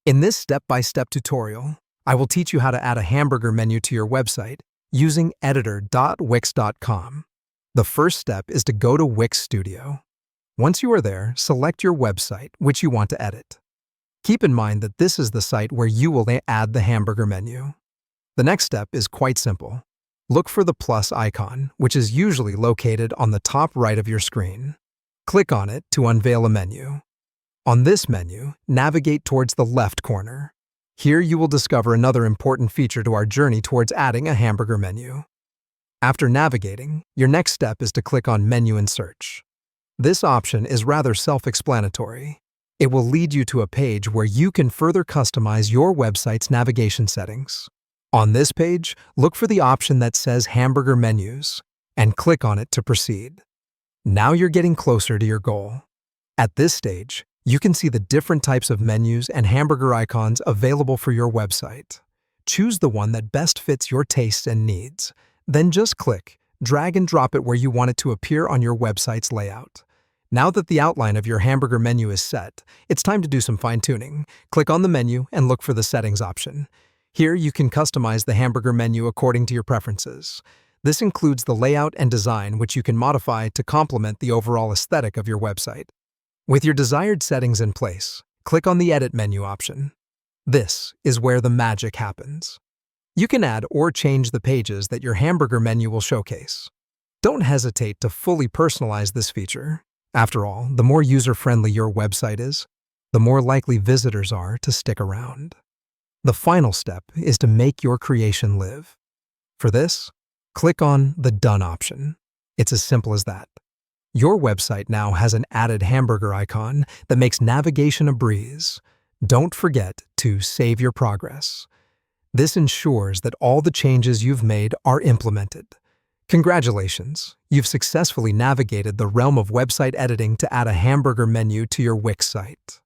In this step-by-step tutorial, I will teach you how to add a hamburger menu to your website using editor.wix.com. The first step is to go to Wix Studio. Once you are there, select your website, which you want to edit. Keep in mind that this is the site where you will add the hamburger menu. The next step is quite simple. Look for the plus icon, which is usually located on the top right of your screen. Click on it to unveil a menu. On this menu, navigate towards the left corner. Here you will discover another important feature to our journey towards adding a hamburger menu. After navigating, your next step is to click on Menu and Search. This option is rather self-explanatory. It will lead you to a page where you can further customize your website's navigation settings. On this page, look for the option that says Hamburger Menus and click on it to proceed. Now you're getting closer to your goal. At this stage, you can see the different types of menus and hamburger icons available for your website. Choose the one that best fits your tastes and needs. Then just click, drag and drop it where you want it to appear on your website's layout. Now that the outline of your hamburger menu is set, it's time to do some fine-tuning. Click on the menu and look for the Settings option. Here you can customize the hamburger menu according to your preferences. This includes the layout and design, which you can modify to complement the overall aesthetic of your website. With your desired settings in place, click on the Edit menu option. This is where the magic happens. You can add or change the pages that your hamburger menu will showcase. Don't hesitate to fully personalize this feature. After all, the more user-friendly your website is, the more likely visitors are to stick around. The final step is to make your creation live. For this, click on the Done option. It's as simple as that. Your website now has an added hamburger icon that makes navigation a breeze. Don't forget to save your progress. This ensures that all the changes you've made are implemented. Congratulations, you've successfully navigated the realm of website editing to add a hamburger menu to your Wix site.